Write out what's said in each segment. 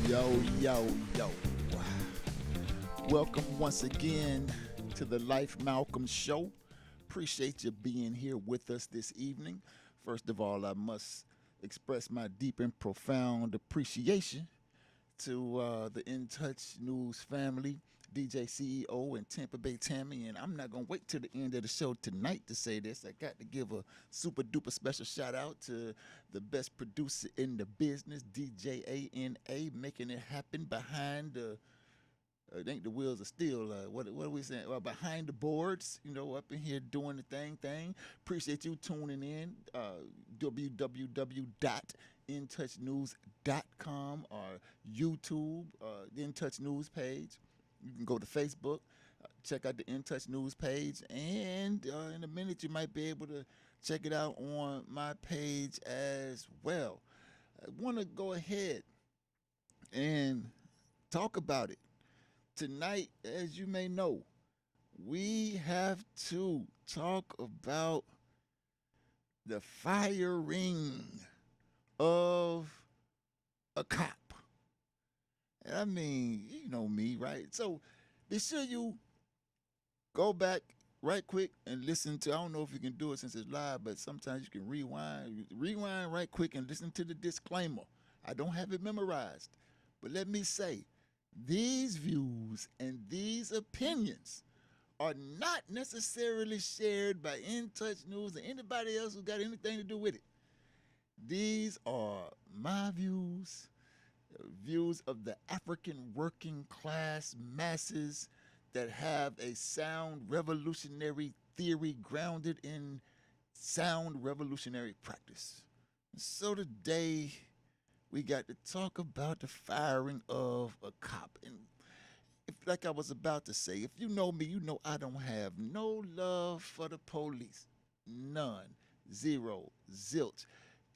Yo, yo, yo. Welcome once again to the Life Malcolm Show. Appreciate you being here with us this evening. First of all, I must express my deep and profound appreciation to the In Touch News family, DJ CEO and Tampa Bay Tammy. And I'm not going to wait till the end of the show tonight to say this. I got to give a super duper special shout out to the best producer in the business, DJ ANA, making it happen behind the. I think the wheels are still, what are we saying? Well, behind the boards, up in here doing the thing. Appreciate you tuning in. www.intouchnews.com or YouTube, the In Touch News page. You can go to Facebook, check out the In Touch News page, and in a minute you might be able to check it out on my page as well. I want to go ahead and talk about it. Tonight, as you may know, we have to talk about the firing of a cop. And I mean, you know me, right? So be sure you go back right quick and listen to, I don't know if you can do it since it's live, but sometimes you can rewind right quick and listen to the disclaimer. I don't have it memorized, but let me say, these views and these opinions are not necessarily shared by In Touch News or anybody else who got anything to do with it. These are my views, views of the African working class masses that have a sound revolutionary theory grounded in sound revolutionary practice. So today, we got to talk about the firing of a cop. And like I was about to say, if you know me, you know I don't have no love for the police. None. Zero. Zilch.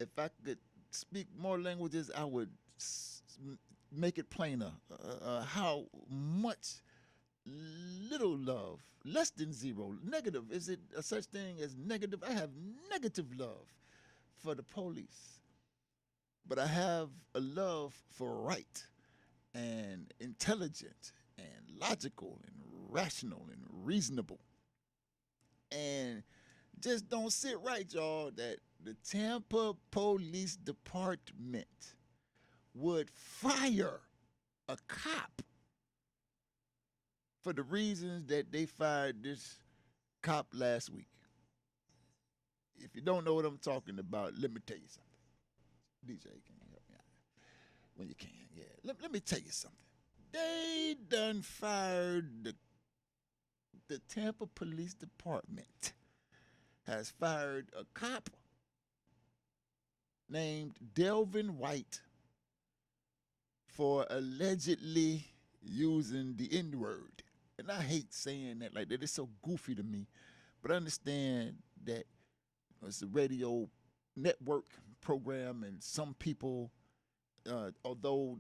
If I could speak more languages, I would make it plainer how much little love, less than zero, negative. Is it a such thing as negative? I have negative love for the police. But I have a love for right and intelligent and logical and rational and reasonable. And just don't sit right, y'all, that the Tampa Police Department would fire a cop for the reasons that they fired this cop last week. If you don't know what I'm talking about, let me tell you something. DJ, can you help me out? When you can, yeah. Let me tell you something. They done fired the Tampa Police Department has fired a cop named Delvin White for allegedly using the N-word. And I hate saying that like that. It's so goofy to me. But I understand that it's a radio network program, and some people, although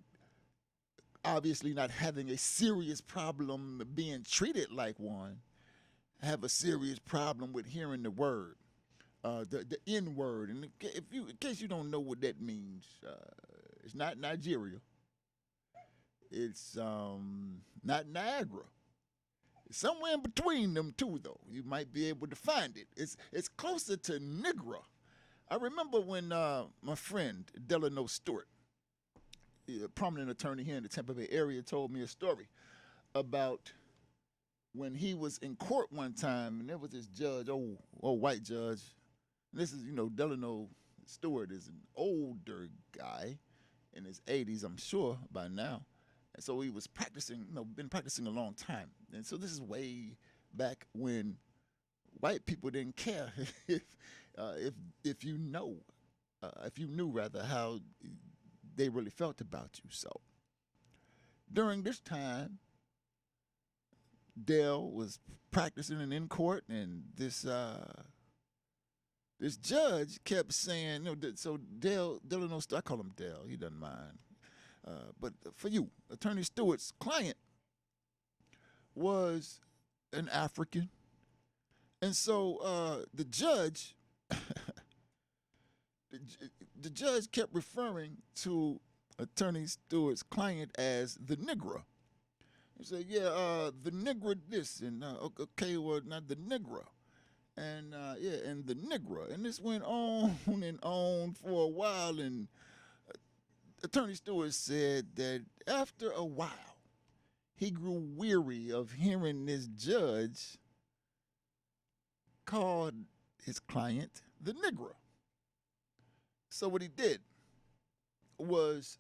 obviously not having a serious problem being treated like one, have a serious problem with hearing the word, the N word. And in case you don't know what that means, it's not Nigeria. It's not Niagara. It's somewhere in between them two, though. You might be able to find it. It's closer to Nigra. I remember when my friend Delano Stewart, a prominent attorney here in the Tampa Bay area, told me a story about when he was in court one time, and there was this judge, old white judge. And this is, Delano Stewart is an older guy in his 80s, I'm sure, by now. And so he was practicing, been practicing a long time. And so this is way back when white people didn't care if you knew rather how they really felt about you. So during this time, Dale was practicing and in court, and this judge kept saying, so Delano, I call him Dale, he doesn't mind. But for you, Attorney Stewart's client was an African. And so the judge, the judge kept referring to Attorney Stewart's client as the Negro. He said, "Yeah, the Negro this and okay, well not the Negro." And yeah, and the Negro, and this went on and on for a while. And Attorney Stewart said that after a while, he grew weary of hearing this judge call his client the Negro. So what he did was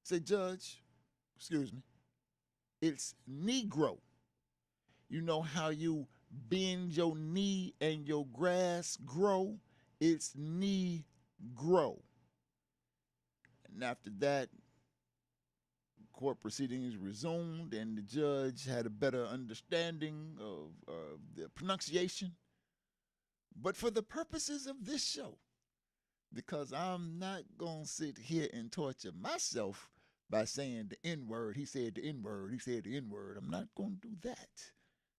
say, "Judge, excuse me, it's Negro. You know how you bend your knee and your grass grow? It's Negro." And after that, court proceedings resumed, and the judge had a better understanding of the pronunciation. But for the purposes of this show, because I'm not going to sit here and torture myself by saying the N word, he said the N word, he said the N word. I'm not going to do that.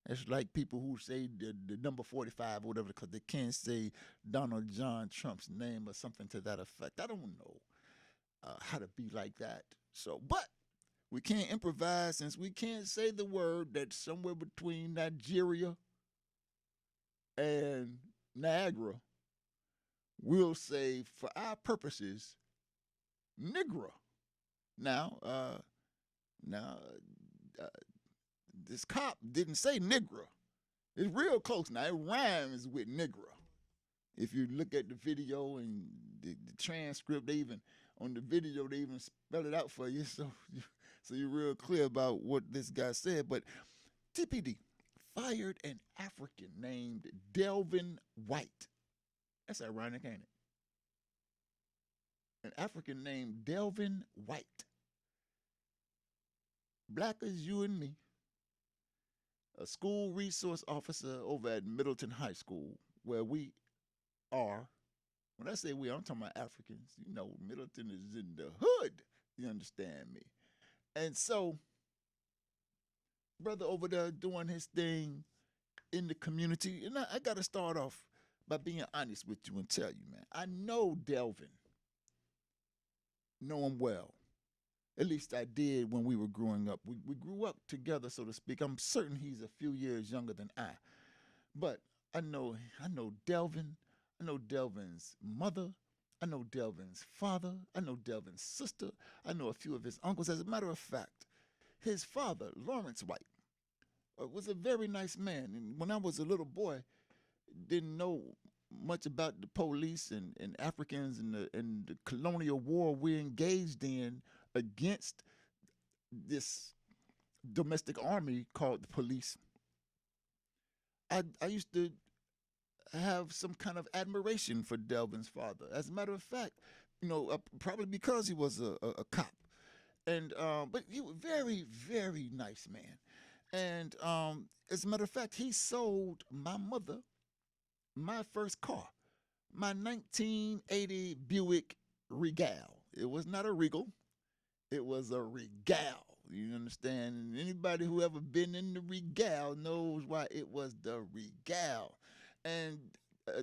It's like people who say the number 45 or whatever because they can't say Donald John Trump's name or something to that effect. I don't know how to be like that. So, but we can't improvise since we can't say the word that's somewhere between Nigeria and Niagara. We'll say, for our purposes, Negro. Now, now, uh, this cop didn't say Negro. It's real close now. It rhymes with Negro. If you look at the video and the transcript, they even on the video they even spell it out for you, so you're real clear about what this guy said. But TPD fired an African named Delvin White. That's ironic, ain't it? An African named Delvin White, black as you and me, a school resource officer over at Middleton High School, where we are. When I say we, I'm talking about Africans. You know, Middleton is in the hood. You understand me? And so, brother over there doing his thing in the community, and I got to start off by being honest with you and tell you, man, I know Delvin, know him well. At least I did when we were growing up. We grew up together, so to speak. I'm certain he's a few years younger than I. But I know Delvin. I know Delvin's mother. I know Delvin's father. I know Delvin's sister. I know a few of his uncles. As a matter of fact, his father, Lawrence White, was a very nice man. And when I was a little boy, didn't know much about the police and Africans and the colonial war we engaged in against this domestic army called the police. I used to have some kind of admiration for Delvin's father. As a matter of fact, probably because he was a cop, and but he was very very nice man. And as a matter of fact, he sold my mother my first car, my 1980 Buick Regal. It was not a Regal, it was a Regal. You understand? And anybody who ever been in the Regal knows why it was the Regal. And uh,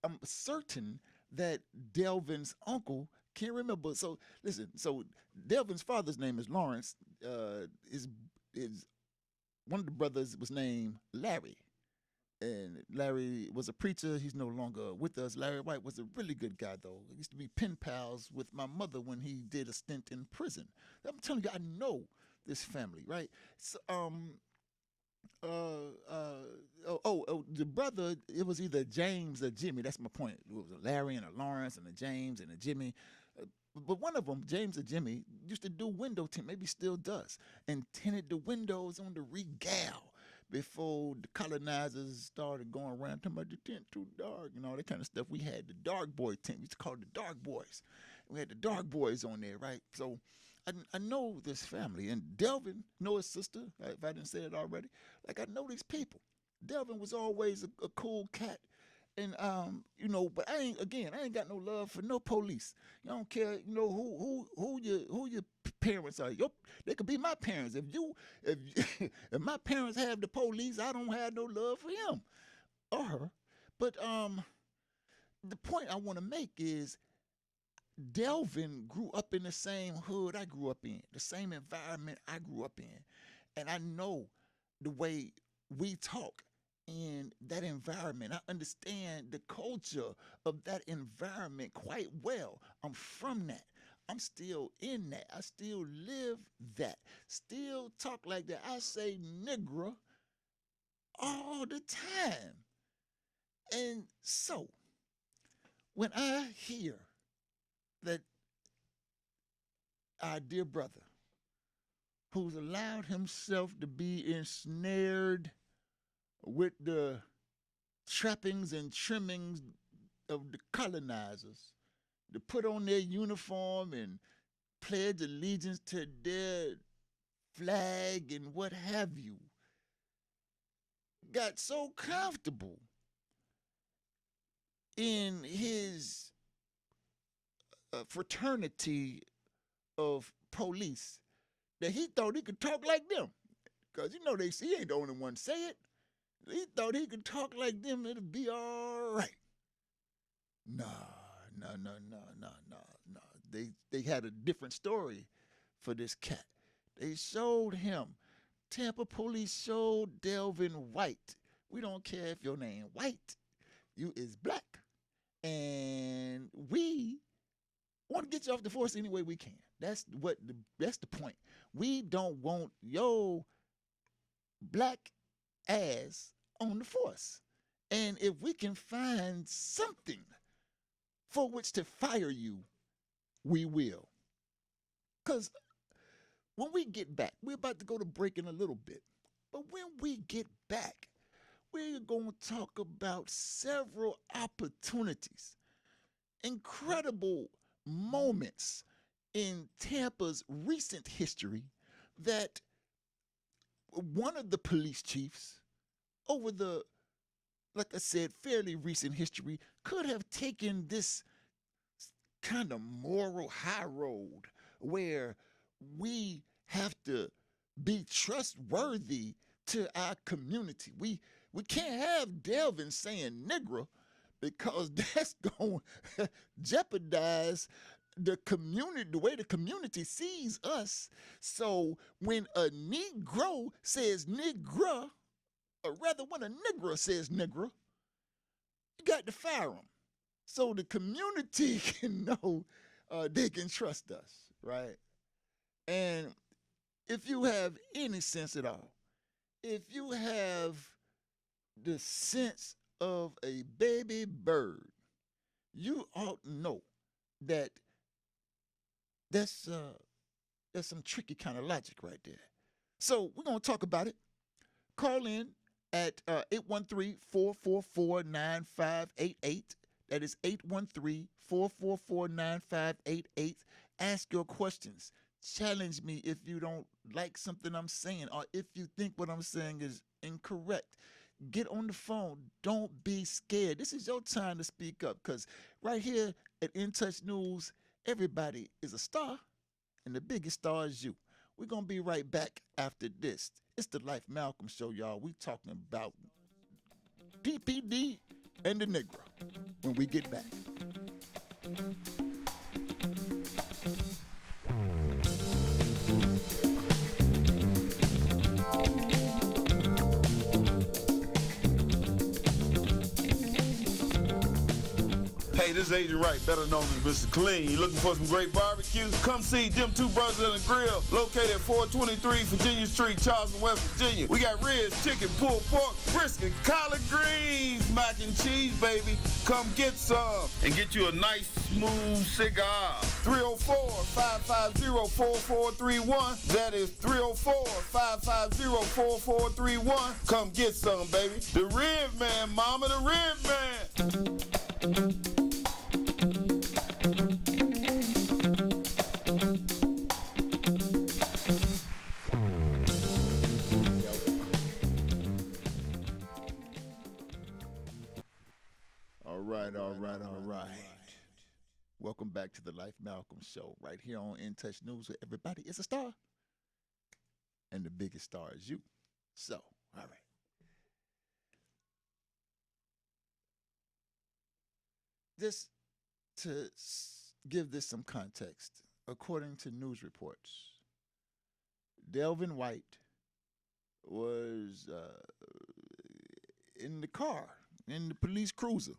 I'm certain that Delvin's uncle can't remember. So listen. So Delvin's father's name is Lawrence. Is one of the brothers was named Larry, and Larry was a preacher. He's no longer with us. Larry White was a really good guy, though. He used to be pen pals with my mother when he did a stint in prison. I'm telling you, I know this family, right? So, the brother, it was either James or Jimmy. That's my point. It was a Larry and a Lawrence and a James and a Jimmy. But one of them, James or Jimmy, used to do window tint, maybe still does, and tinted the windows on the Regal before the colonizers started going around talking about the tint too dark and all that kind of stuff. We had the dark boy tint. We used to call it the dark boys. We had the dark boys on there, right? So I know this family. And Delvin, know his sister, if I didn't say it already. Like, I know these people. Delvin was always a cool cat. And but I ain't got no love for no police. You don't care, who your parents are. They could be my parents. If if my parents have the police, I don't have no love for him or her. But the point I want to make is Delvin grew up in the same hood I grew up in, the same environment I grew up in. And I know the way we talk in that environment. I understand the culture of that environment quite well. I'm from that. I'm still in that. I still live that. Still talk like that. I say nigger all the time. And so, when I hear that our dear brother, who's allowed himself to be ensnared with the trappings and trimmings of the colonizers, to put on their uniform and pledge allegiance to their flag and what have you, got so comfortable in his fraternity of police that he thought he could talk like them. Because he ain't the only one say it. He thought he could talk like them, it'll be all right. No. They had a different story for this cat. They showed him. Tampa police showed Delvin White. We don't care if your name White. You is black. And we want to get you off the force any way we can. That's the point. We don't want your black ass on the force. And if we can find something for which to fire you, we will. Because when we get back, we're about to go to break in a little bit. But when we get back, we're going to talk about several opportunities, incredible moments in Tampa's recent history that one of the police chiefs over the, like I said, fairly recent history could have taken this kind of moral high road where we have to be trustworthy to our community. We can't have Delvin saying nigger because that's going to jeopardize the community, the way the community sees us. So when a Negro says nigger, or rather when a nigger says nigger, you got to fire him. So the community can know they can trust us, right? And if you have any sense at all, if you have the sense of a baby bird, you ought to know that that's some tricky kind of logic right there. So we're going to talk about it. Call in at 813-444-9588. That is 813-444-9588. Ask your questions. Challenge me if you don't like something I'm saying or if you think what I'm saying is incorrect. Get on the phone. Don't be scared. This is your time to speak up because right here at In Touch News, everybody is a star and the biggest star is you. We're going to be right back after this. It's the Life Malcolm Show, y'all. We talking about DPD and the Negro when we get back. Hey, this is Agent Wright, better known as Mr. Clean. You looking for some great barbecue? Come see them two brothers in the grill, located at 423 Virginia Street, Charleston, West Virginia. We got ribs, chicken, pulled pork, brisket, collard greens, mac and cheese, baby. Come get some and get you a nice, smooth cigar. 304-550-4431. That is 304-550-4431. Come get some, baby. The Rib Man, mama, the Rib Man. All right. Welcome back to the Life Malcolm Show right here on In Touch News where everybody is a star. And the biggest star is you. So, all right. Just to give this some context. According to news reports, Delvin White was in the car, in the police cruiser.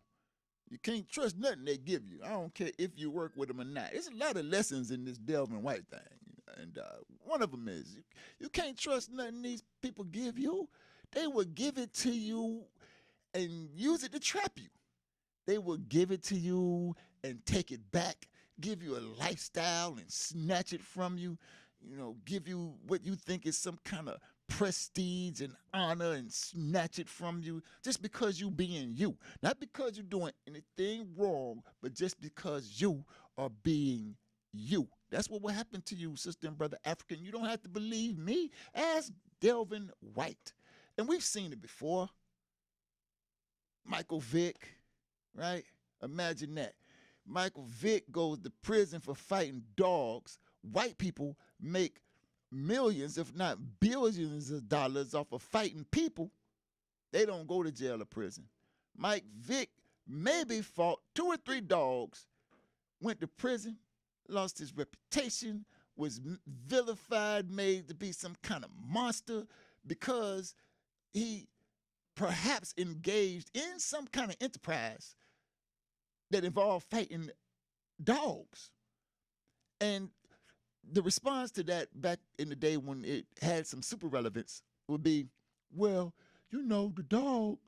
You can't trust nothing they give you. I don't care if you work with them or not. There's a lot of lessons in this Delvin White thing. And one of them is you can't trust nothing these people give you. They will give it to you and use it to trap you. They will give it to you and take it back, give you a lifestyle and snatch it from you, give you what you think is some kind of prestige and honor and snatch it from you just because you being you. Not because you're doing anything wrong, but just because you are being you. That's what will happen to you, sister and brother African. You don't have to believe me. Ask Delvin White. And we've seen it before. Michael Vick, right? Imagine that. Michael Vick goes to prison for fighting dogs. White people make millions, if not billions of dollars off of fighting people. They don't go to jail or prison. Mike Vick maybe fought 2 or 3 dogs, went to prison, lost his reputation, was vilified, made to be some kind of monster because he perhaps engaged in some kind of enterprise that involved fighting dogs. And the response to that back in the day when it had some super relevance would be, well, the dog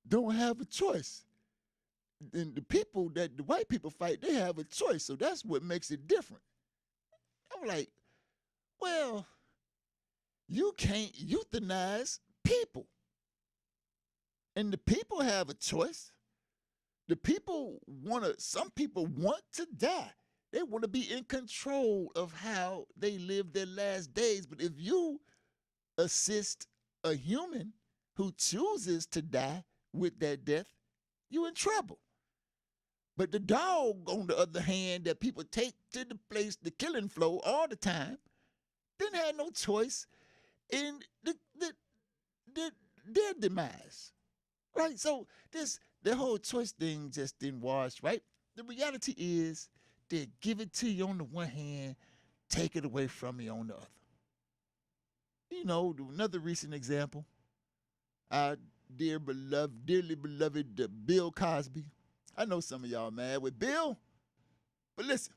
don't have a choice. And the people that the white people fight, they have a choice. So that's what makes it different. I'm like, well, you can't euthanize people. And the people have a choice. Some people want to die. They want to be in control of how they live their last days. But if you assist a human who chooses to die with that death, you're in trouble. But the dog, on the other hand, that people take to the place, the killing floor all the time, didn't have no choice in their demise. Right? So the whole choice thing just didn't wash, right? The reality is they give it to you on the one hand, take it away from you on the other. Another recent example, our dearly beloved Bill Cosby. I know some of y'all mad with Bill, but listen,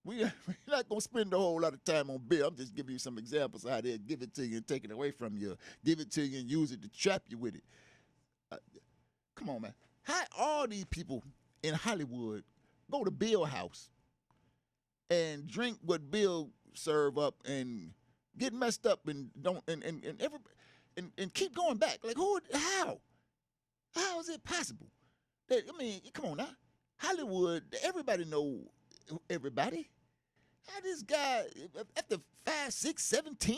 we're not going to spend a whole lot of time on Bill. I'm just giving you some examples of how they give it to you and take it away from you, give it to you and use it to trap you with it. Come on, man. How all these people in Hollywood go to Bill house and drink what Bill serve up and get messed up and keep going back? Like how? How is it possible? Come on now. Hollywood, everybody know everybody. How this guy after 5, 6, 7, 10,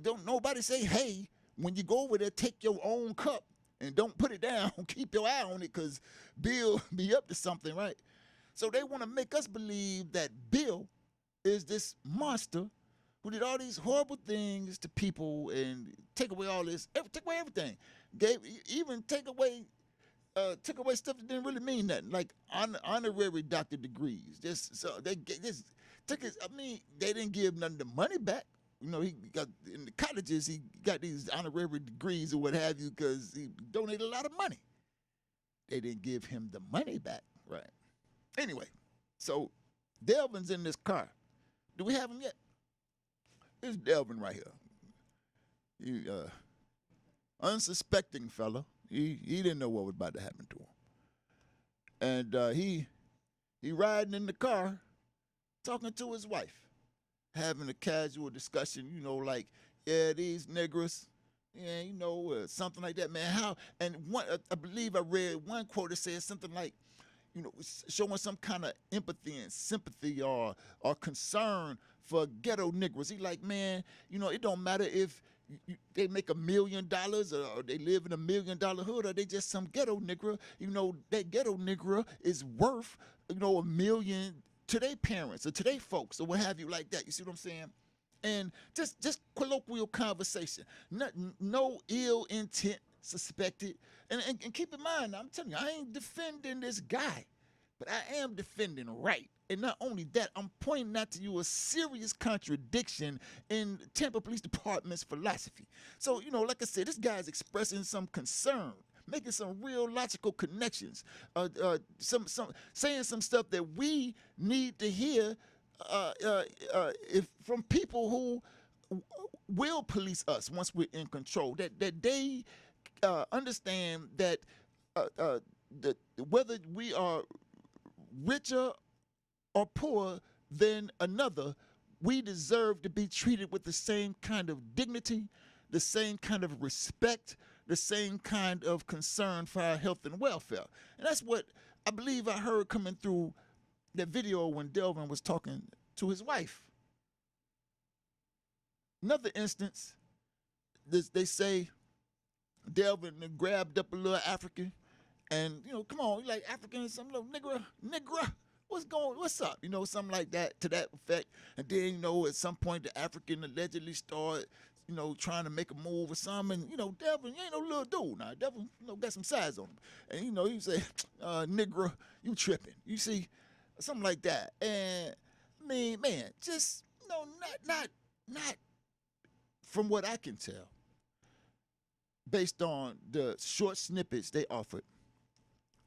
don't nobody say, hey, when you go over there, take your own cup and don't put it down. Keep your eye on it because Bill be up to something, right? So they want to make us believe that Bill is this monster who did all these horrible things to people and take away all this, take away everything. Took away stuff that didn't really mean nothing, like honorary doctor degrees. They didn't give none of the money back. He got in the colleges, he got these honorary degrees or what have you because he donated a lot of money. They didn't give him the money back, right? Anyway, so Delvin's in this car. Do we have him yet? Here's Delvin right here. He unsuspecting fella. He didn't know what was about to happen to him. And he riding in the car, talking to his wife, having a casual discussion, like, yeah, these niggers, yeah, something like that, man. How? And I believe I read one quote that says something like, showing some kind of empathy and sympathy or concern for ghetto niggers. He like, man, it don't matter if they make $1 million or they live in $1 million hood or they just some ghetto nigger. That ghetto nigger is worth, $1 million to their parents or to their folks or what have you like that. You see what I'm saying? And just colloquial conversation. No ill intent suspected. And keep in mind, I'm telling you, I ain't defending this guy. But I am defending right. And not only that, I'm pointing out to you a serious contradiction in Tampa Police Department's philosophy. So, like I said, this guy's expressing some concern, making some real logical connections, some saying some stuff that we need to hear if from people who will police us once we're in control. That they understand that whether we are richer or poorer than another, we deserve to be treated with the same kind of dignity, the same kind of respect, the same kind of concern for our health and welfare. And that's what I believe I heard coming through that video when Delvin was talking to his wife. Another instance, they say Delvin grabbed up a little African, and come on, you like African, some little nigger, what's up? Something like that to that effect. And then, at some point the African allegedly started, trying to make a move or something. And, Delvin, you ain't no little dude now. Delvin, got some size on him. And, he say, nigger, you tripping. You see, something like that. And I mean, man, just, not from what I can tell, based on the short snippets they offered,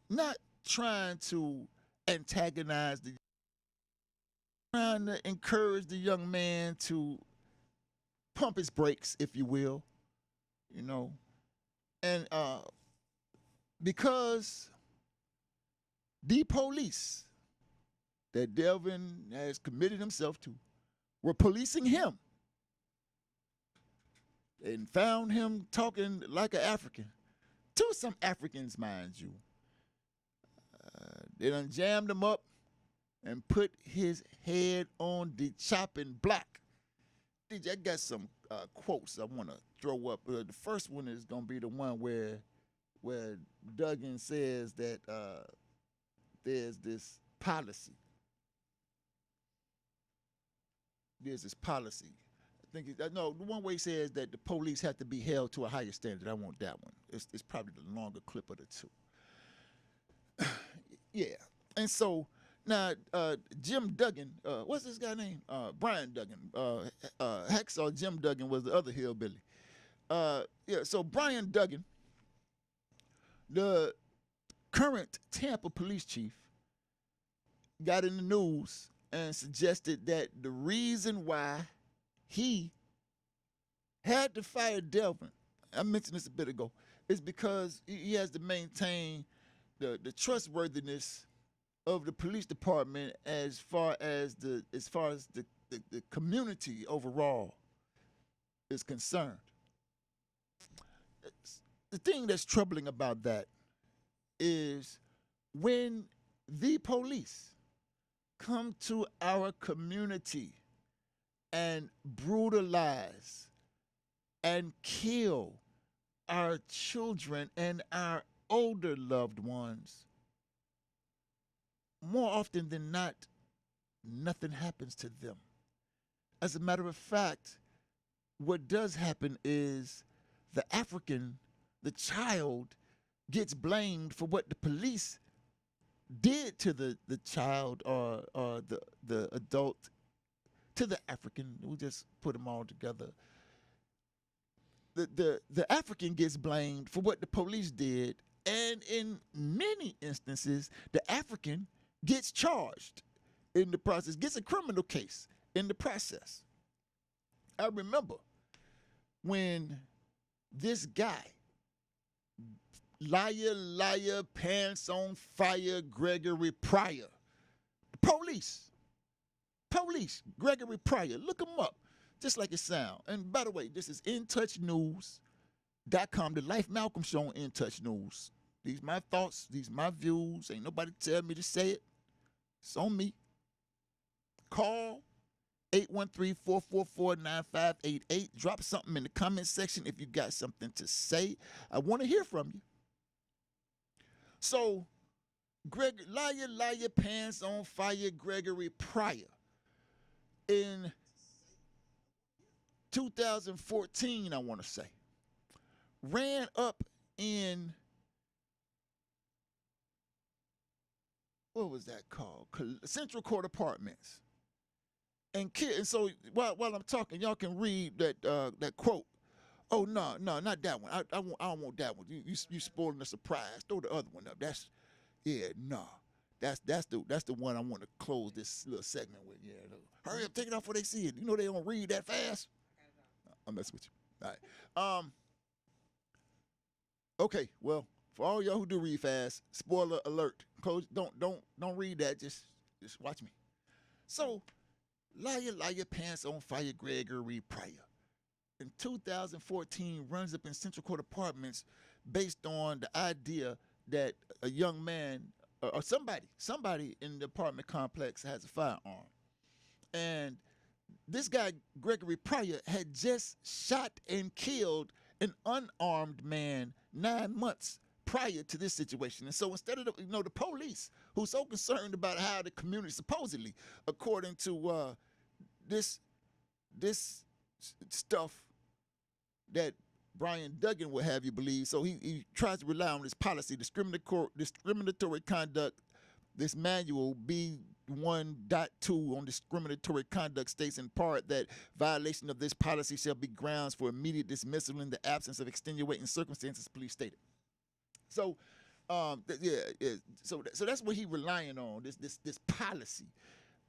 not trying to antagonize trying to encourage the young man to pump his brakes, if you will, and because the police that Delvin has committed himself to were policing him and found him talking like an African to some Africans, mind you. They done jammed him up and put his head on the chopping block. DJ, I got some quotes I want to throw up. The first one is going to be the one where Duggan says that there's this policy. There's this policy. I think the one where he says that the police have to be held to a higher standard. I want that one. It's probably the longer clip of the two. Yeah. And so now Jim Duggan, what's this guy's name? Brian Duggan. Hacksaw Jim Duggan was the other hillbilly. So Brian Duggan, the current Tampa police chief, got in the news and suggested that the reason why he had to fire Delvin, I mentioned this a bit ago, is because he has to maintain the trustworthiness of the police department as far as the community overall is concerned. The thing that's troubling about that is when the police come to our community and brutalize and kill our children and our older loved ones, more often than not, nothing happens to them. As a matter of fact, what does happen is the child, gets blamed for what the police did to the child or the adult, to the African. We just put them all together. The African gets blamed for what the police did, and in many instances, the African gets charged in the process, gets a criminal case in the process. I remember when this guy, liar, pants on fire, Gregory Pryor, police, Gregory Pryor, look him up, just like it sounds. And by the way, this is InTouchNews.com, the Life Malcolm Show on In Touch News. These my thoughts, these my views. Ain't nobody tell me to say it. It's on me. Call 813-444-9588. Drop something in the comment section if you got something to say. I want to hear from you. So, liar, pants on fire, Gregory Pryor, in 2014, I want to say, ran up in what was that called? Central Court Apartments. And so while I'm talking, y'all can read that quote. Oh no, not that one. I don't want that one. You spoiling the surprise. Throw the other one up. That's the one I want to close this little segment with. Yeah, hurry up, take it off before they see it. You know they don't read that fast. I'm messing with you. All right. Okay. Well, for all y'all who do read fast, spoiler alert. Close. Don't read that. Just watch me. So, liar, pants on fire, Gregory Pryor. In 2014, runs up in Central Court Apartments based on the idea that a young man or somebody in the apartment complex has a firearm. And this guy, Gregory Pryor, had just shot and killed an unarmed man 9 months prior to this situation. And so instead of the police, who's so concerned about how the community supposedly, according to this stuff that Brian Duggan would have you believe, so he tries to rely on this policy, discriminatory conduct. This manual B1.2 on discriminatory conduct states in part that violation of this policy shall be grounds for immediate dismissal in the absence of extenuating circumstances, police stated. So, so that's what he's relying on, this policy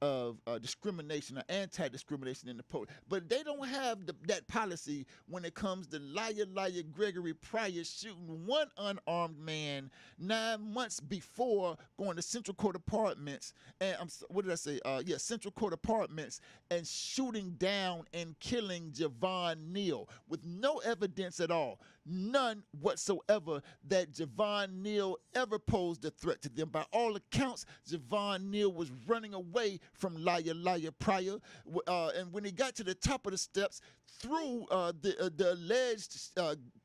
of discrimination or anti-discrimination in the police. But they don't have that policy when it comes to liar Gregory Pryor shooting one unarmed man 9 months before going to Central Court Apartments. And Central Court Apartments, and shooting down and killing Javon Neal with no evidence at all. None whatsoever that Javon Neal ever posed a threat to them. By all accounts, Javon Neal was running away from liar Pryor. And when he got to the top of the steps, threw the alleged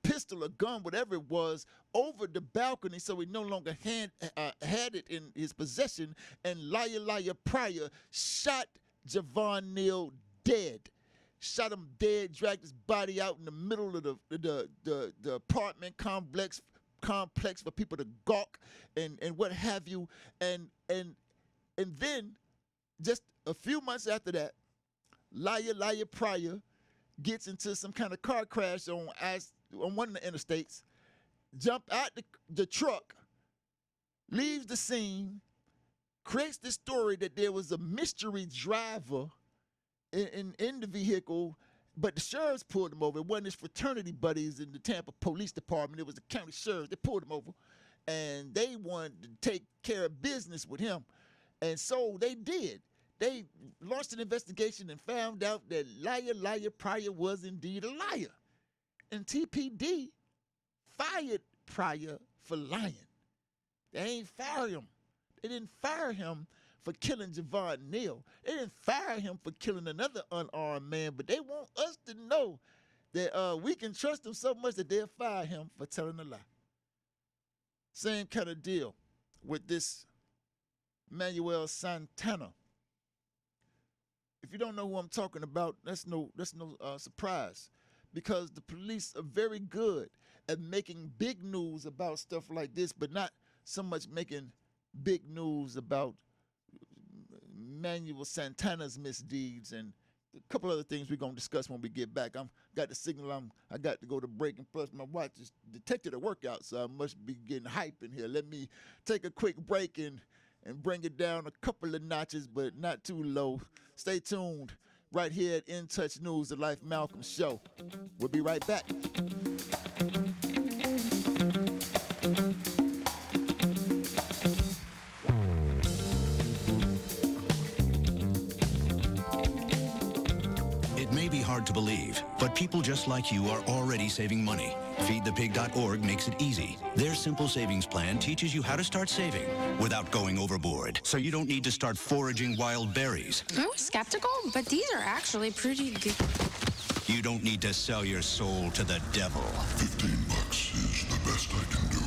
pistol or gun, whatever it was, over the balcony, so he no longer had it in his possession. And liar Pryor shot Javon Neal dead. Shot him dead, dragged his body out in the middle of the apartment complex for people to gawk and what have you. And then just a few months after that, liar Pryor gets into some kind of car crash on one of the interstates, jumped out the truck, leaves the scene, creates the story that there was a mystery driver in the vehicle, but the sheriffs pulled him over. It wasn't his fraternity buddies in the Tampa Police Department. It was the county sheriffs. They pulled him over, and they wanted to take care of business with him. And so they did. They launched an investigation and found out that liar Pryor was indeed a liar. And TPD fired Pryor for lying. They ain't fire him. They didn't fire him for killing Javon Neal. They didn't fire him for killing another unarmed man, but they want us to know that we can trust them so much that they'll fire him for telling a lie. Same kind of deal with this Manuel Santana. If you don't know who I'm talking about, that's no surprise, because the police are very good at making big news about stuff like this, but not so much making big news about Manuel Santana's misdeeds and a couple other things we're going to discuss when we get back. Got the signal I got to go to break, and plus my watch is detected a workout, so I must be getting hype in here. Let me take a quick break and bring it down a couple of notches, but not too low. Stay tuned right here at In Touch News, the Life Malcolm Show. We'll be right back. Hard to believe, but people just like you are already saving money. FeedThePig.org makes it easy. Their simple savings plan teaches you how to start saving without going overboard, so you don't need to start foraging wild berries. I was skeptical, but these are actually pretty good. You don't need to sell your soul to the devil. $15 is the best I can do.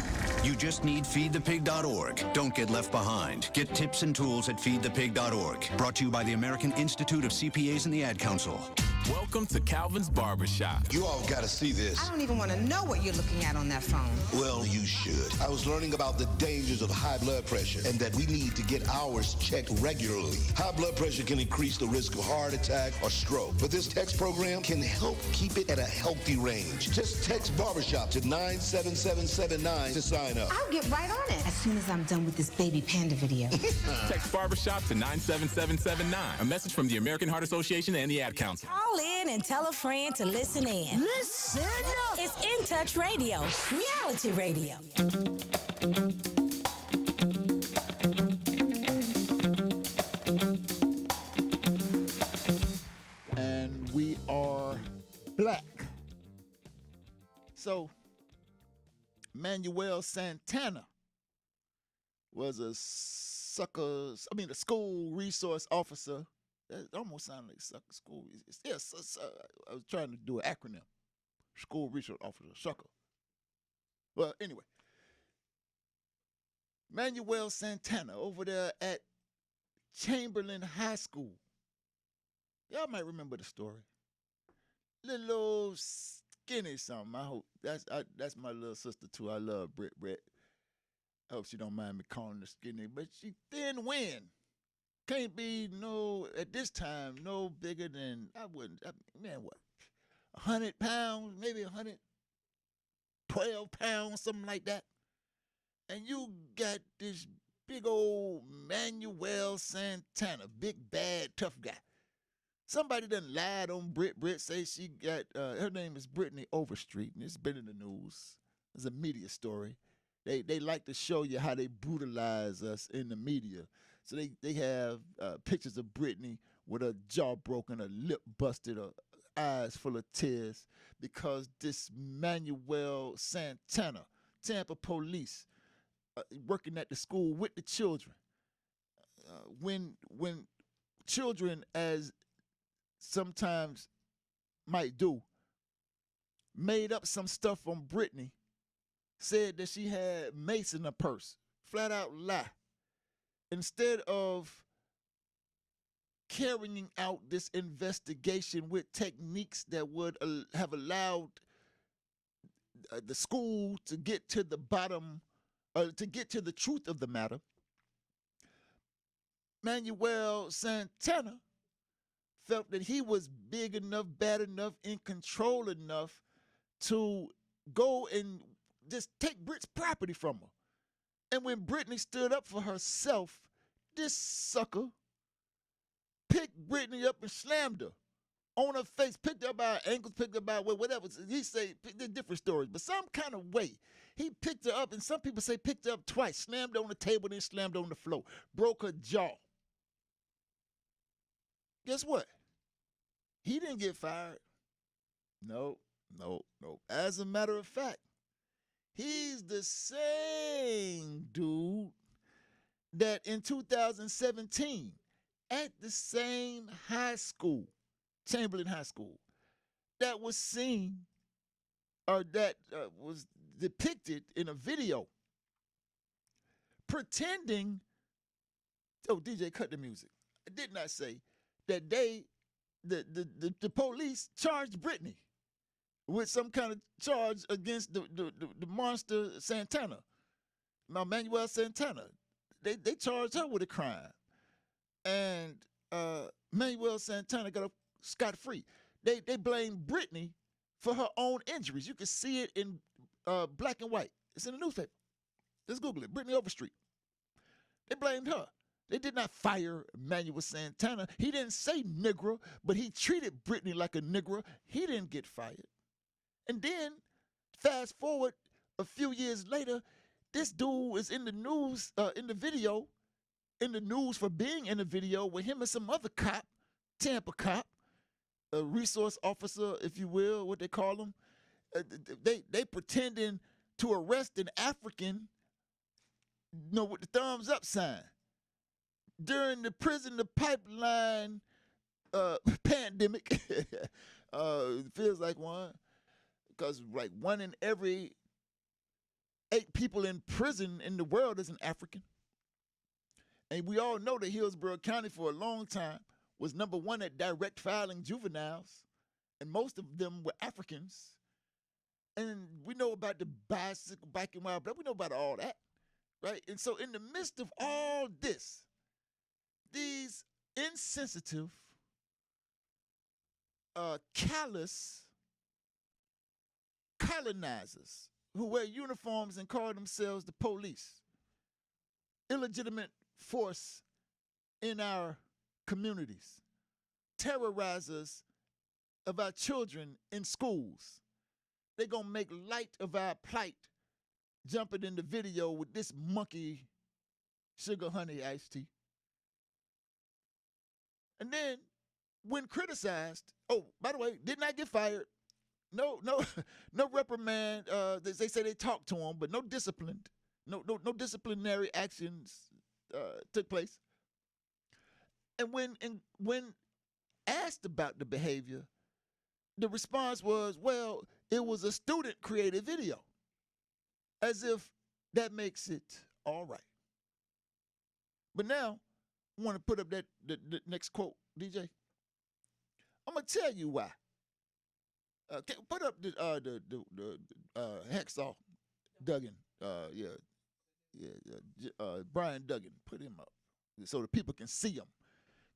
You just need FeedThePig.org. Don't get left behind. Get tips and tools at FeedThePig.org. Brought to you by the American Institute of CPAs and the Ad Council. Welcome to Calvin's Barbershop. You all got to see this. I don't even want to know what you're looking at on that phone. Well, you should. I was learning about the dangers of high blood pressure and that we need to get ours checked regularly. High blood pressure can increase the risk of heart attack or stroke, but this text program can help keep it at a healthy range. Just text Barbershop to 97779 to sign up. I'll get right on it as soon as I'm done with this baby panda video. Text Barbershop to 97779. A message from the American Heart Association and the Ad Council. Call in and tell a friend to listen in. Listen up. It's In Touch Radio, reality radio. And we are black. So, Manuel Santana was a school resource officer. That almost sounded like sucker school. Yes, I was trying to do an acronym. School resource officer, sucker. Well, anyway, Manuel Santana over there at Chamberlain High School. Y'all might remember the story. Little old skinny something. I hope that's my little sister too. I love Britt. I hope she don't mind me calling her skinny, but she thin wind. Can't be at this time, no bigger than, what, 100 pounds, maybe 112 pounds, something like that. And you got this big old Manuel Santana, big, bad, tough guy. Somebody done lied on Britt. Britt say she got, her name is Brittany Overstreet, and it's been in the news. It's a media story. They like to show you how they brutalize us in the media. So they have pictures of Brittany with her jaw broken, her lip busted, her eyes full of tears because this Manuel Santana, Tampa police, working at the school with the children. When children, as sometimes might do, made up some stuff on Brittany, said that she had mace in her purse, flat out lie. Instead of carrying out this investigation with techniques that would have allowed the school to get to the bottom, to get to the truth of the matter, Manuel Santana felt that he was big enough, bad enough, in control enough to go and just take Britt's property from her. And when Brittany stood up for herself, this sucker picked Brittany up and slammed her on her face, picked her up by her ankles, picked her by whatever. He say different stories, but some kind of way. He picked her up, and some people say picked her up twice, slammed her on the table, then slammed her on the floor, broke her jaw. Guess what? He didn't get fired. No. As a matter of fact, he's the same dude that in 2017, at the same high school, Chamberlain High School, that was seen, or that was depicted in a video, pretending, DJ, cut the music. I did not say that the police charged Brittany with some kind of charge against the monster Santana, Manuel Santana. They charged her with a crime. And Manuel Santana got scot-free. They blame Brittany for her own injuries. You can see it in black and white. It's in the newspaper. Just Google it, Brittany Overstreet. They blamed her. They did not fire Manuel Santana. He didn't say nigger, but he treated Brittany like a nigger. He didn't get fired. And then, fast forward a few years later, this dude is in the news, in the news for being in the video with him and some other cop, Tampa cop, a resource officer, if you will, what they call them. They pretending to arrest an African, with the thumbs up sign. During the prison, the pipeline pandemic, it feels like one, because like 1 in every 8 people in prison in the world is an African. And we all know that Hillsborough County for a long time was #1 at direct filing juveniles. and most of them were Africans. And we know about the bicycle, biking wild, but we know about all that, right? And so in the midst of all this, these insensitive, callous colonizers who wear uniforms and call themselves the police, illegitimate force in our communities, terrorizers of our children in schools. They're going to make light of our plight, jumping in the video with this monkey sugar honey iced tea. And then, when criticized, oh, by the way, did not get fired. No reprimand. They say they talked to him, but no disciplined. No disciplinary actions took place. And when asked about the behavior, the response was, well, it was a student-created video, as if that makes it all right. But now, I want to put up the next quote, DJ. I'm gonna tell you why. Put up the Hacksaw Duggan. Brian Duggan. Put him up so the people can see him.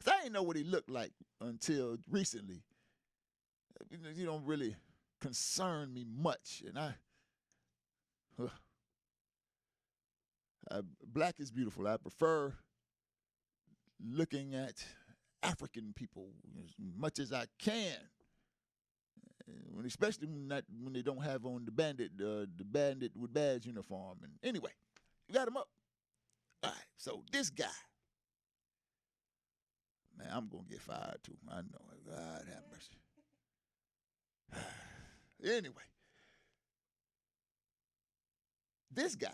Cause I didn't know what he looked like until recently. You don't really concern me much, and black is beautiful. I prefer looking at African people as much as I can, especially when they don't have on the bandit with badge uniform. And anyway, you got him up. All right, so this guy, man, I'm gonna get fired too. I know. God have mercy. Anyway, this guy,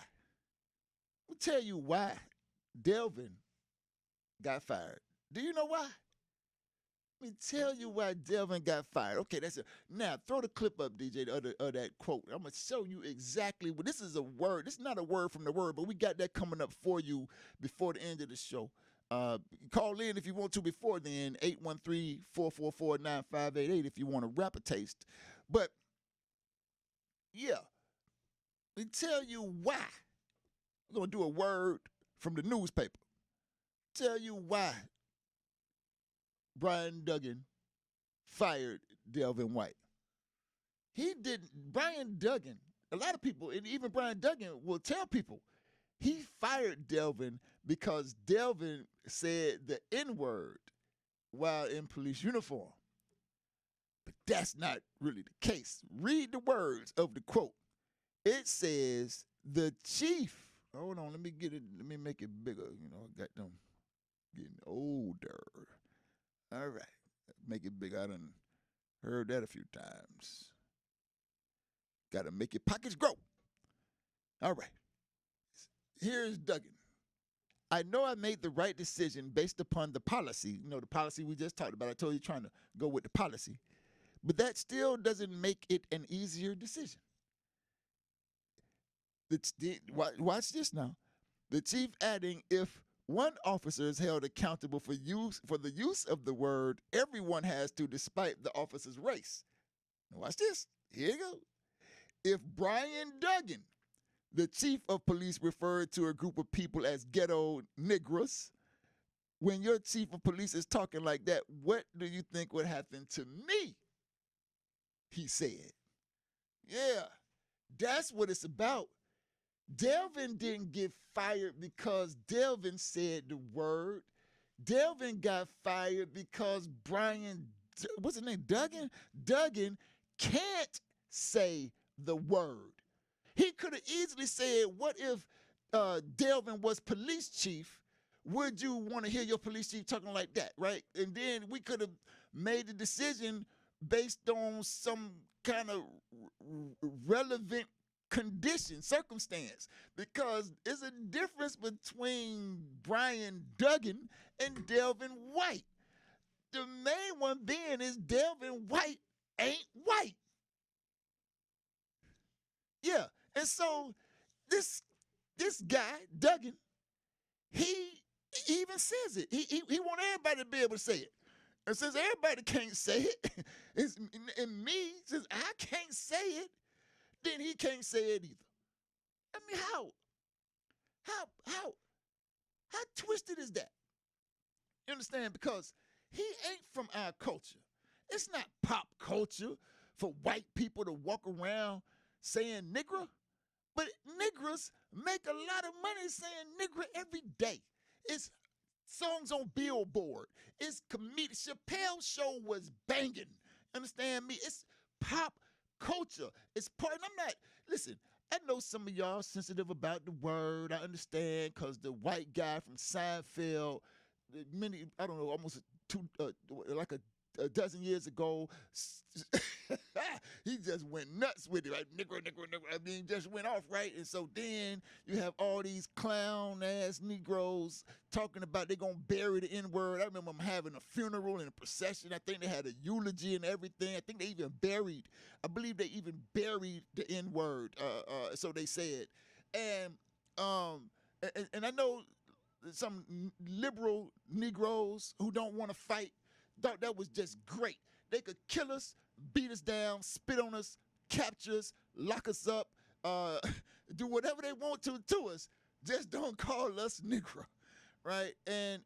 I'll tell you why Delvin got fired. Do you know why? Let me tell you why Delvin got fired. Okay, that's it. Now, throw the clip up, DJ, of that quote. I'm going to show you exactly what this is a word. This is not a word from the word, but we got that coming up for you before the end of the show. Call in if you want to before then, 813-444-9588 if you want to rap a taste. But, yeah, let me tell you why. We're going to do a word from the newspaper. Tell you why Brian Duggan fired Delvin White. He didn't. Brian Duggan, a lot of people, and even Brian Duggan will tell people, he fired Delvin because Delvin said the N-word while in police uniform. But that's not really the case. Read the words of the quote. It says, the chief, hold on, let me make it bigger. You know, I got them getting older. All right, make it bigger. I done heard that a few times. Got to make your pockets grow. All right, here's Duggan. I know I made the right decision based upon the policy. You know, the policy we just talked about. I told you trying to go with the policy. But that still doesn't make it an easier decision. Watch this now. The chief adding, if one officer is held accountable for the use of the word, everyone has to, despite the officer's race. Now watch this. Here you go. If Brian Duggan, the chief of police, referred to a group of people as ghetto Negros, when your chief of police is talking like that, what do you think would happen to me? He said. Yeah, that's what it's about. Delvin didn't get fired because Delvin said the word. Delvin got fired because Brian, what's his name, Duggan? Duggan can't say the word. He could have easily said, what if Delvin was police chief? Would you want to hear your police chief talking like that, right? And then we could have made the decision based on some kind of relevant condition, circumstance, because there's a difference between Brian Duggan and Delvin White. The main one being is Delvin White ain't white. Yeah, and so this guy, Duggan, he even says it. He want everybody to be able to say it. And since everybody can't say it, and me, since I can't say it, then he can't say it either. I mean, how twisted is that? You understand? Because he ain't from our culture. It's not pop culture for white people to walk around saying nigger, but niggers make a lot of money saying nigger every day. It's songs on Billboard. It's comedic. Chappelle's show was banging. Understand me? It's pop culture. It's part. And I'm not. Listen. I know some of y'all sensitive about the word. I understand, because the white guy from Seinfeld, I don't know, almost a dozen years ago, he just went nuts with it, like nigger. I mean, just went off, right? And so then you have all these clown-ass Negroes talking about they're going to bury the N-word. I remember them having a funeral and a procession. I think they had a eulogy and everything. I think I believe they even buried the N-word, so they said. And I know some liberal Negroes who don't want to fight thought that was just great. They could kill us, beat us down, spit on us, capture us, lock us up, do whatever they want to us. Just don't call us Negro, right? And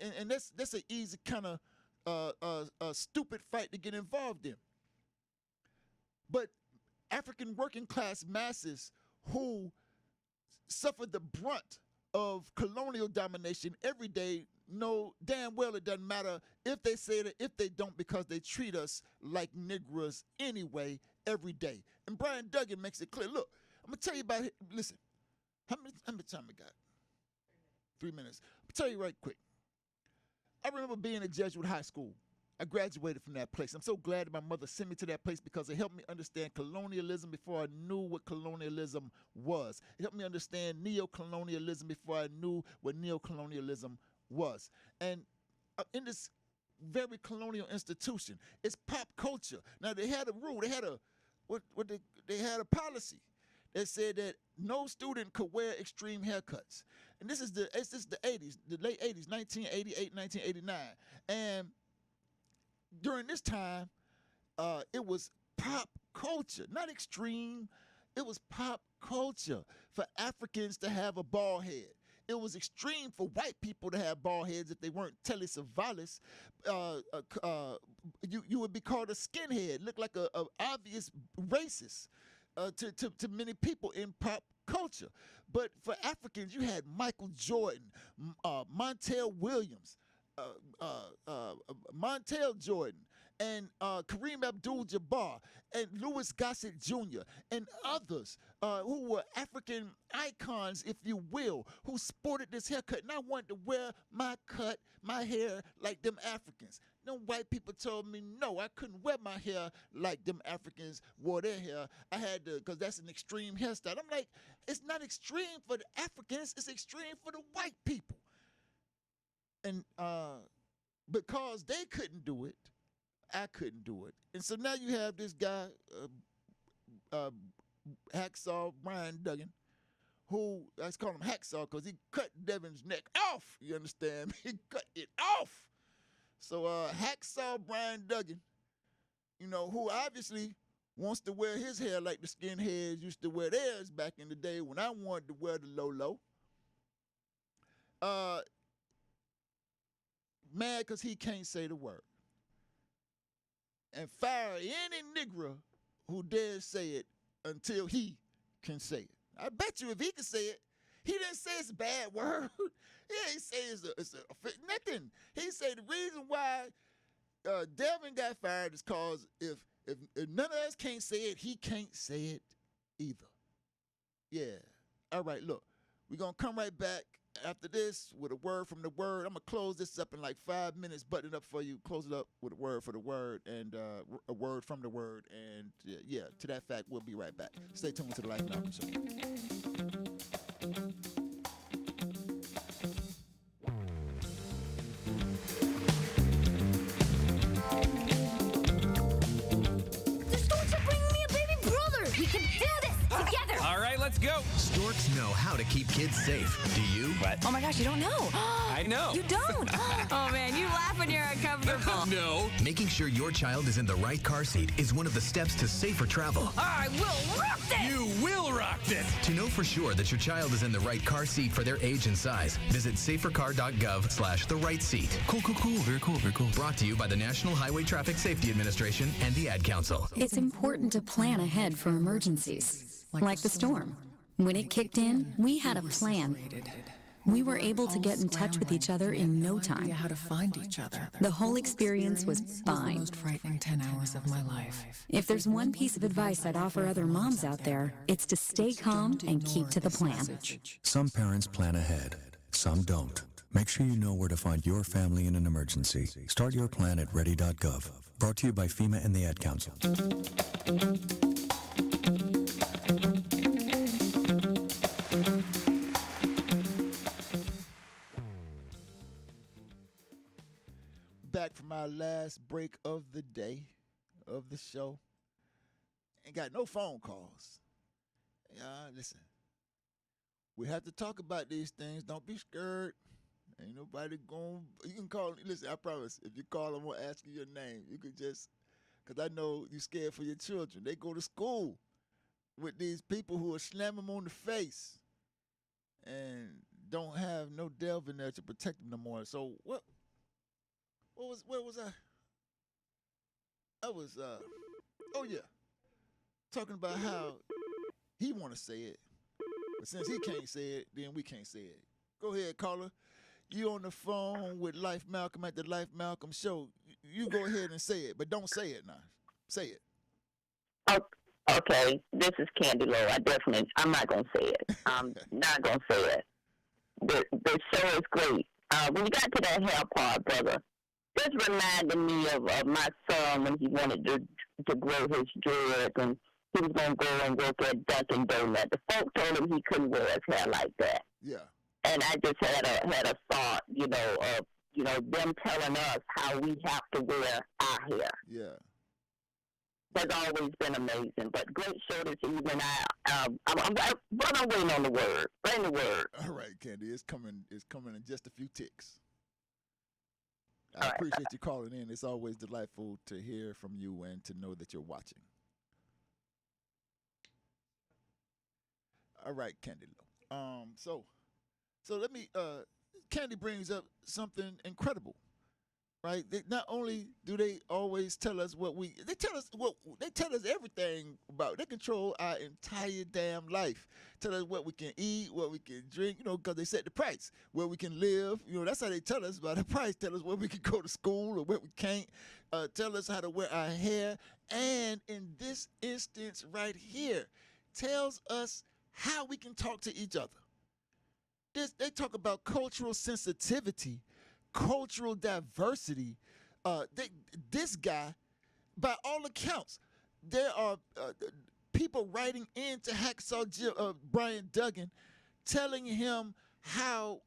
that's an easy kind of stupid fight to get involved in. But African working class masses who suffered the brunt of colonial domination every day know damn well it doesn't matter if they say it or if they don't, because they treat us like Negroes anyway every day. And Brian Duggan makes it clear. Look, I'm going to tell you about it. Listen, how many time we got? 3 minutes. I'm going to tell you right quick. I remember being at Jesuit High School. I graduated from that place. I'm so glad that my mother sent me to that place, because it helped me understand colonialism before I knew what colonialism was. It helped me understand neo-colonialism before I knew what neo-colonialism was. And in this very colonial institution, it's pop culture. Now, they had a rule. They had they had a policy that said that no student could wear extreme haircuts. And this is the 80s, the late 80s, 1988, 1989. And during this time, it was pop culture, not extreme. It was pop culture for Africans to have a bald head. It was extreme for white people to have bald heads if they weren't Telly Savalas. You would be called a skinhead, look like a obvious racist to many people in pop culture. But for Africans, you had Michael Jordan, Montel Williams, Montel Jordan, and Kareem Abdul-Jabbar, and Louis Gossett Jr., and others who were African icons, if you will, who sported this haircut. And I wanted to wear my hair like them Africans. No white people told me no, I couldn't wear my hair like them Africans wore their hair. I had to, because that's an extreme hairstyle. I'm like, it's not extreme for the Africans, it's extreme for the white people. And because they couldn't do it, I couldn't do it. And so now you have this guy, Hacksaw Brian Duggan, who, I call him Hacksaw because he cut Devin's neck off. You understand? He cut it off. So Hacksaw Brian Duggan, you know, who obviously wants to wear his hair like the skinheads used to wear theirs back in the day when I wanted to wear the low. Mad because he can't say the word. And fire any Negro who dares say it until he can say it. I bet you if he can say it, he didn't say it's a bad word. He ain't say it's nothing. He said the reason why Delvin got fired is because if none of us can't say it, he can't say it either. Yeah. All right, look, we're going to come right back after this with a word from the word. I'm going to close this up in like 5 minutes, button it up for you, close it up with a word for the word and a word from the word. And yeah, to that fact, we'll be right back. Stay tuned to the Life Malcolm Show. Let's go. Storks know how to keep kids safe. Do you? What? Oh my gosh, you don't know. I know. You don't? Oh, man, you laugh when you're uncomfortable. No. Making sure your child is in the right car seat is one of the steps to safer travel. I will rock this! You will rock this! To know for sure that your child is in the right car seat for their age and size, visit safercar.gov/the right seat. Cool. Very cool. Brought to you by the National Highway Traffic Safety Administration and the Ad Council. It's important to plan ahead for emergencies, like the storm. When it kicked in, we had a plan. We were able to get in touch with each other in no time. How to find each other. The whole experience was fine. The most frightening 10 hours of my life. If there's one piece of advice I'd offer other moms out there, it's to stay calm and keep to the plan. Some parents plan ahead, some don't. Make sure you know where to find your family in an emergency. Start your plan at ready.gov. Brought to you by FEMA and the Ad Council. Back from our last break of the day of the show. Ain't got no phone calls. Listen, we have to talk about these things. Don't be scared. Ain't nobody going. You can call. Listen, I promise. If you call, I won't ask you your name. You could just, because I know you're scared for your children. They go to school with these people who will slam them on the face and don't have no Delvin there to protect them no more. So where was I? I was talking about how he want to say it, but since he can't say it, then we can't say it. Go ahead, caller. You on the phone with Life Malcolm at the Life Malcolm Show. You go ahead and say it, but don't say it now. Say it. Okay, this is Candy Low. I'm not going to say it. I'm not going to say it. The show is great. When you got to that hair part, brother, this reminded me of my son when he wanted to grow his dreads and he was going to go and work at Dunkin' Donut. The folk told him he couldn't wear his hair like that. Yeah. And I just had a thought, of them telling us how we have to wear our hair. Yeah. Has always been amazing. But great show this evening. I'm waiting on the word. Bring the word. All right, Candy. It's coming in just a few ticks. I appreciate you calling in. It's always delightful to hear from you and to know that you're watching. All right, Candy. So let me. Candy brings up something incredible, right? Not only do they always tell us they tell us everything about. They control our entire damn life. Tell us what we can eat, what we can drink, because they set the price. Where we can live, that's how they tell us about the price. Tell us where we can go to school or where we can't. Tell us how to wear our hair, and in this instance right here, tells us how we can talk to each other. They talk about cultural sensitivity, cultural diversity. This guy, by all accounts, there are people writing into Hacksaw Brian Duggan, telling him how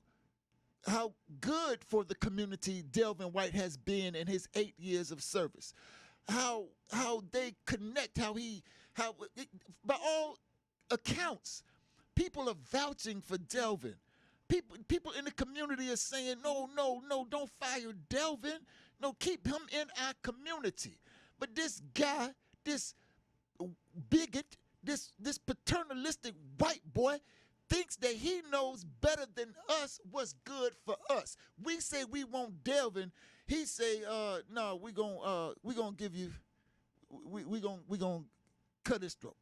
good for the community Delvin White has been in his 8 years of service. How they connect. By all accounts, people are vouching for Delvin. People in the community are saying, no, don't fire Delvin. No, keep him in our community. But this guy, this bigot, this paternalistic white boy thinks that he knows better than us what's good for us. We say we want Delvin. He say, no, we gonna give you, we gonna cut his throat.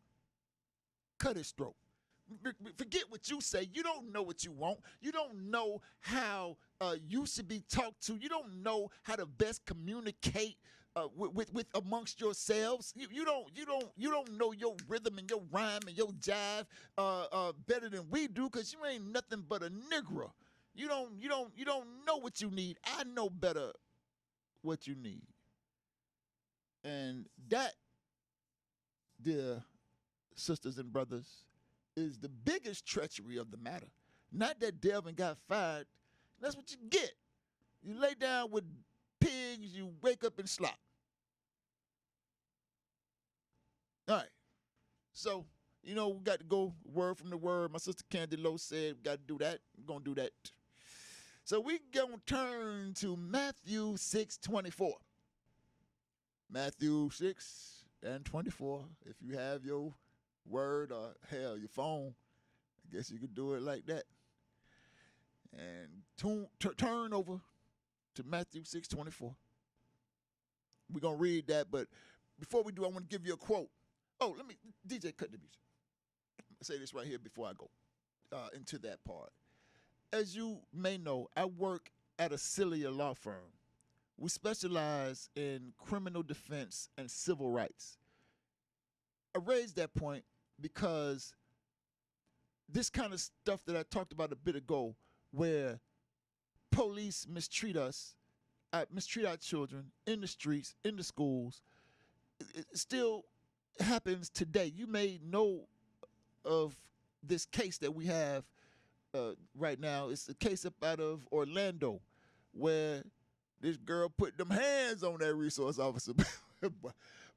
Cut his throat. Forget what you say. You don't know what you want. You don't know how you should be talked to. You don't know how to best communicate with amongst yourselves. You don't know your rhythm and your rhyme and your jive better than we do, because you ain't nothing but a nigger. You don't know what you need. I know better what you need. And that, dear sisters and brothers, is the biggest treachery of the matter. Not that Delvin got fired. That's what you get. You lay down with pigs, you wake up in slop. All right. So, we got to go word from the word. My sister Candy Lowe said we got to do that. We're going to do that. So we going to turn to Matthew 6:24. Matthew 6 and 24. If you have your word or, hell, your phone, I guess you could do it like that. And turn over to Matthew 6:24. We're going to read that, but before we do, I want to give you a quote. Oh, let me, DJ, cut the music. I'll say this right here before I go into that part. As you may know, I work at a Celia law firm. We specialize in criminal defense and civil rights. I raised that point because this kind of stuff that I talked about a bit ago, where police mistreat us, mistreat our children in the streets, in the schools, it still happens today. You may know of this case that we have right now. It's a case up out of Orlando where this girl put them hands on that resource officer.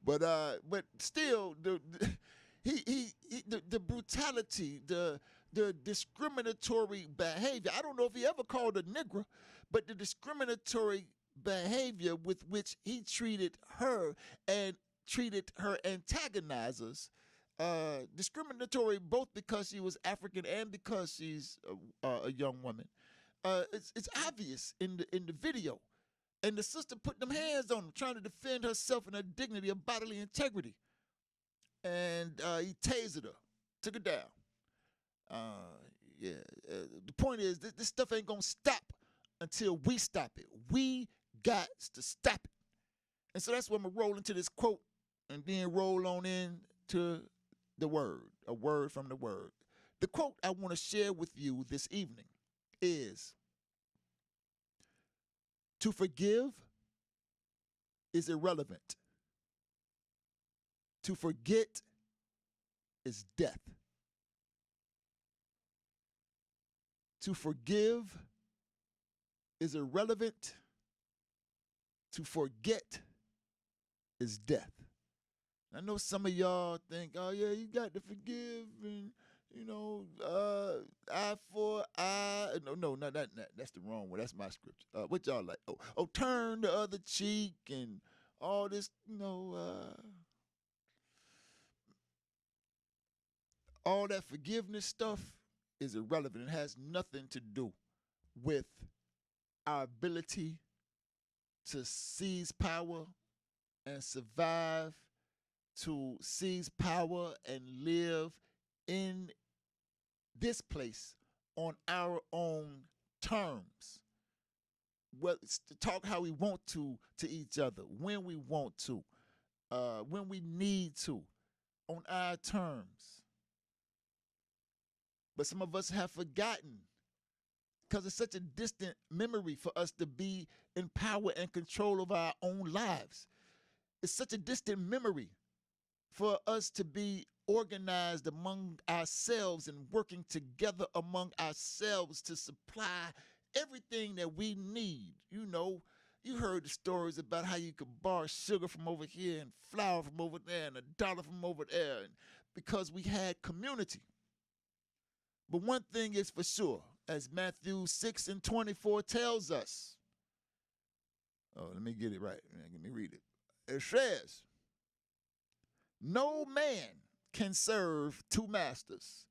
but still, the brutality, the discriminatory behavior. I don't know if he ever called her nigger, but the discriminatory behavior with which he treated her and treated her antagonizers, discriminatory both because she was African and because she's a young woman. It's obvious in the video. And the sister put them hands on him, trying to defend herself and her dignity and bodily integrity. And he tasered her, took her down. The point is, this stuff ain't going to stop until we stop it. We got to stop it. And so that's why I'm going to roll into this quote and then roll on into the word, a word from the word. The quote I want to share with you this evening is, "To forgive is irrelevant. To forget is death." To forgive is irrelevant. To forget is death. I know some of y'all think, oh yeah, you got to forgive, and eye for eye. No, not that. That's the wrong one. That's my scripture. What y'all like? Oh, turn the other cheek and all this. All that forgiveness stuff is irrelevant. It has nothing to do with our ability to seize power and survive, to seize power and live in this place on our own terms. Well, it's to talk how we want to each other, when we want to, when we need to, on our terms. But some of us have forgotten, because it's such a distant memory for us to be in power and control of our own lives. It's such a distant memory for us to be organized among ourselves and working together among ourselves to supply everything that we need. You heard the stories about how you could borrow sugar from over here and flour from over there and $1 from over there, and because we had community. But one thing is for sure, as Matthew 6 and 24 tells us. Oh, let me get it right. Let me read it. It says, "No man can serve two masters,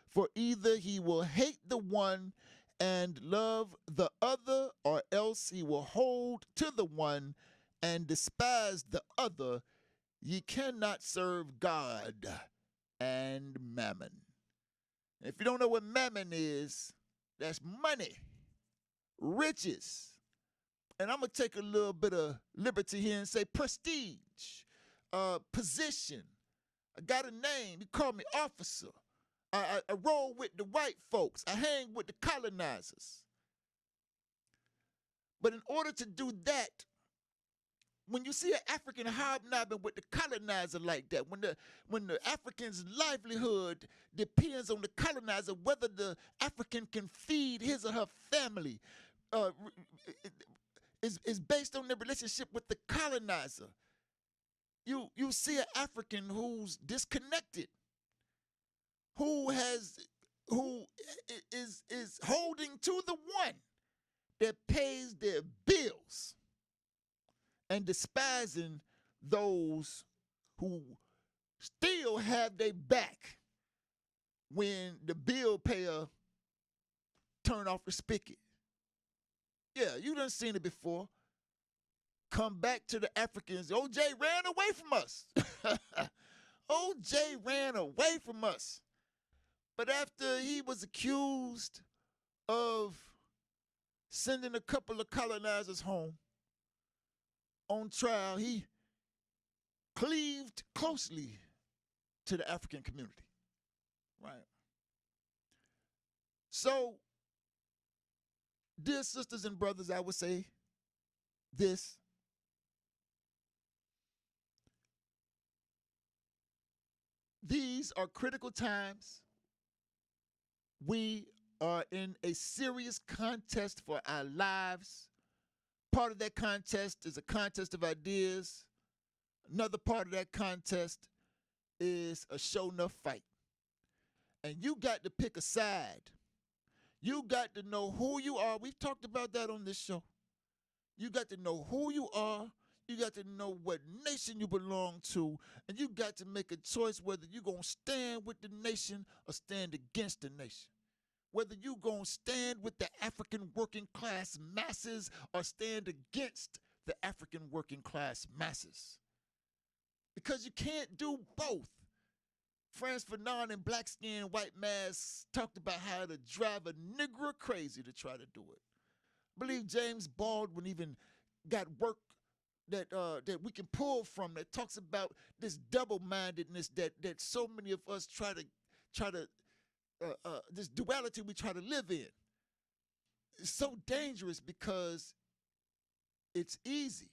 for either he will hate the one and love the other, or else he will hold to the one and despise the other. Ye cannot serve God and mammon." If you don't know what mammon is, that's money, riches. And I'm going to take a little bit of liberty here and say prestige, position. I got a name. You call me officer. I roll with the white folks. I hang with the colonizers. But in order to do that, when you see an African hobnobbing with the colonizer like that, when the African's livelihood depends on the colonizer, whether the African can feed his or her family, is based on their relationship with the colonizer. You see an African who's disconnected, who is holding to the one, that pays their bills and despising those who still have their back when the bill payer turn off the spigot. Yeah, you done seen it before. Come back to the Africans. OJ ran away from us. OJ ran away from us. But after he was accused of sending a couple of colonizers home on trial, he cleaved closely to the African community. Right. So, dear sisters and brothers, I would say this. These are critical times. We are in a serious contest for our lives. Part of that contest is a contest of ideas. Another part of that contest is a show enough fight. And you got to pick a side. You got to know who you are. We've talked about that on this show. You got to know who you are. You got to know what nation you belong to. And you got to make a choice whether you're going to stand with the nation or stand against the nation. Whether you're going to stand with the African working class masses or stand against the African working class masses. Because you can't do both. Frantz Fanon and Black Skin White Mask talked about how to drive a nigger crazy to try to do it. I believe James Baldwin even got work that we can pull from that talks about this double-mindedness that so many of us try to this duality we try to live in. It's so dangerous because it's easy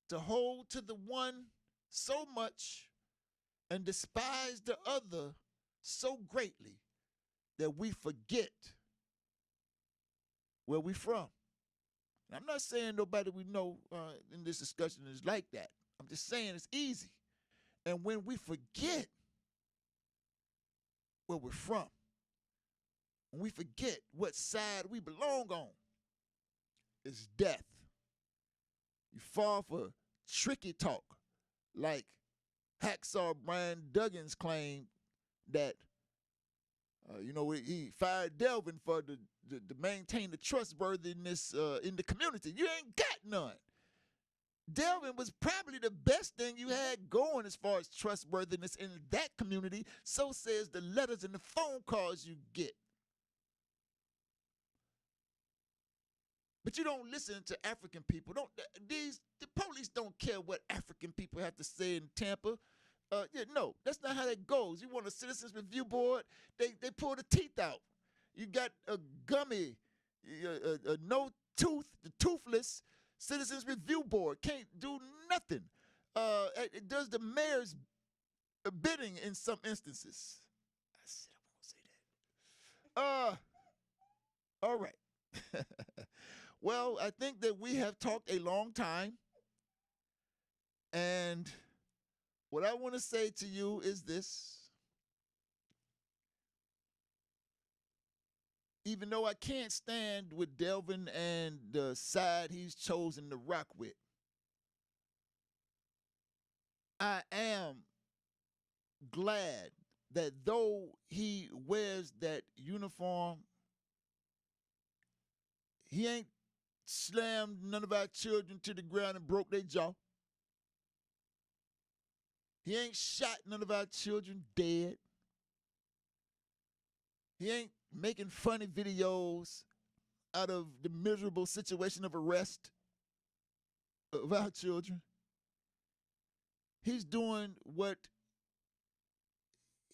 to hold to the one so much and despise the other so greatly that we forget where we from. And I'm not saying nobody we know in this discussion is like that. I'm just saying it's easy. And when we forget where we're from, when we forget what side we belong on, it's death. You fall for tricky talk like Hacksaw Brian Duggins claimed that, he fired Delvin for to maintain the trustworthiness in the community. You ain't got none. Delvin was probably the best thing you had going as far as trustworthiness in that community. So says the letters and the phone calls you get. But you don't listen to African people. The police don't care what African people have to say in Tampa. No, that's not how that goes. You want a citizens review board, they pull the teeth out. You got a gummy, a no tooth, the toothless citizens review board. Can't do nothing. It does the mayor's bidding in some instances. I said I won't say that. All right. Well, I think that we have talked a long time. And what I want to say to you is this. Even though I can't stand with Delvin and the side he's chosen to rock with, I am glad that though he wears that uniform, he ain't slammed none of our children to the ground and broke their jaw. He ain't shot none of our children dead. He ain't making funny videos out of the miserable situation of arrest of our children. He's doing what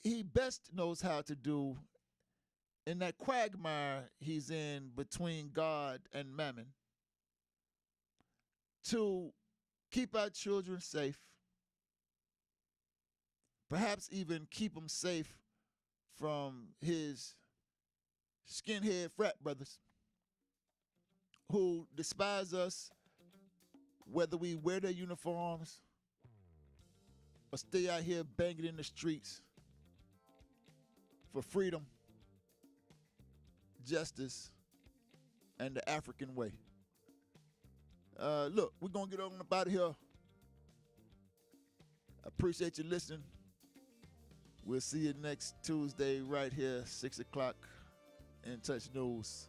he best knows how to do in that quagmire he's in between God and Mammon to keep our children safe, perhaps even keep them safe from his skinhead frat brothers who despise us whether we wear their uniforms or stay out here banging in the streets for freedom, justice, and the African way. Look, we're going to get on up out of here. I appreciate you listening. We'll see you next Tuesday right here, 6 o'clock, In Touch News,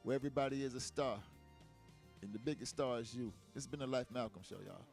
where everybody is a star, and the biggest star is you. This has been the Life Malcolm Show, y'all.